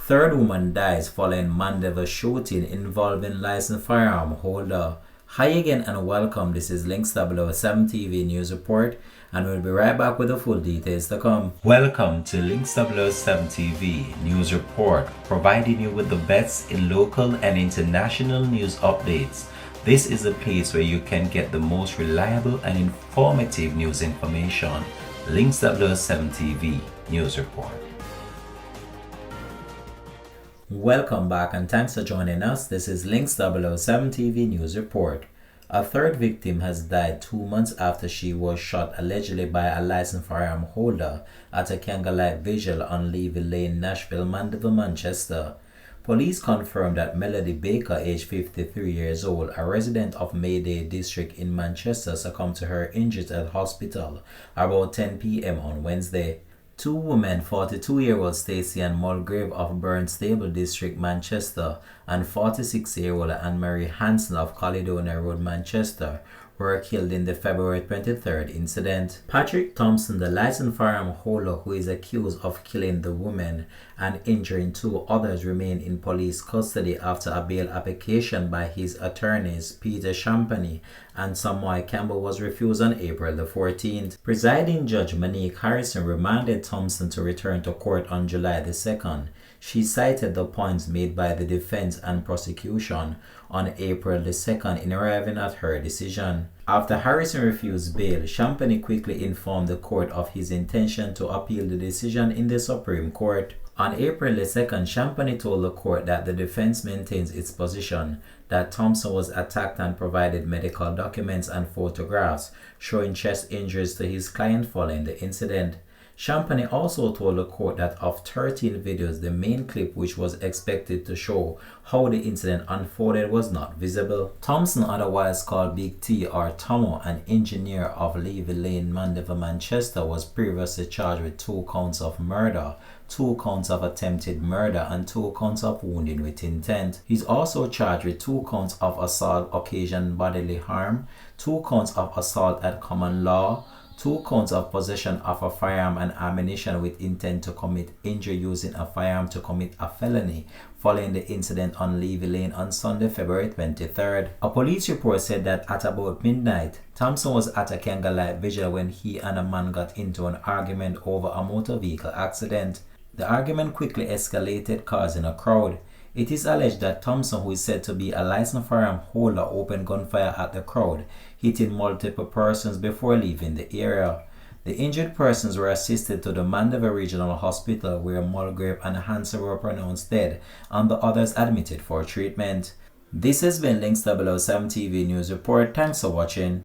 Third woman dies following Mandeville shooting involving licensed firearm holder. Hi again and welcome. This is Links 007 TV News Report, and we'll be right back with the full details to come. Welcome to Links 007 TV News Report, providing you with the best in local and international news updates. This is a place where you can get the most reliable and informative news information. Links 007 TV News Report. Welcome back and thanks for joining us. This is Links 007 TV News Report. A third victim has died 2 months after she was shot allegedly by a licensed firearm holder at a candlelight vigil on Levy Lane, Nashville, Mandeville, Manchester. Police confirmed that Melody Baker, aged 53 years old, a resident of Mayday District in Manchester, succumbed to her injuries at hospital about 10 p.m. on Wednesday. Two women, 42-year-old Stacey Ann Mulgrave of Burnstable District, Manchester, and 46-year-old Anne-Marie Hanson of Caledonia Road, Manchester, were killed in the February 23rd incident. Patrick Thompson, the licensed firearm holder who is accused of killing the woman and injuring two others, remained in police custody after a bail application by his attorneys Peter Champagny and Samoy Campbell was refused on April the 14th. Presiding Judge Monique Harrison remanded Thompson to return to court on July the 2nd. She cited the points made by the defense and prosecution on April the 2nd in arriving at her decision. After Harrison refused bail, Champagny quickly informed the court of his intention to appeal the decision in the Supreme Court. On April the 2nd, Champagny told the court that the defense maintains its position that Thompson was attacked and provided medical documents and photographs showing chest injuries to his client following the incident. Champagny also told the court that of 13 videos, the main clip, which was expected to show how the incident unfolded, was not visible. Thompson, otherwise called Big T or Tomo, an engineer of Levy Lane, Mandeville, Manchester, was previously charged with 2 counts of murder, 2 counts of attempted murder, and 2 counts of wounding with intent. He's also charged with 2 counts of assault occasioning bodily harm, 2 counts of assault at common law, 2 counts of possession of a firearm and ammunition with intent to commit injury using a firearm to commit a felony following the incident on Levy Lane on Sunday, February 23rd. A police report said that at about midnight, Thompson was at a candlelight vigil when he and a man got into an argument over a motor vehicle accident. The argument quickly escalated, causing a crowd. It is alleged that Thompson, who is said to be a licensed firearm holder, opened gunfire at the crowd, hitting multiple persons before leaving the area. The injured persons were assisted to the Mandeville Regional Hospital, where Mulgrave and Hanson were pronounced dead and the others admitted for treatment. This has been Links 007 TV News Report. Thanks for watching.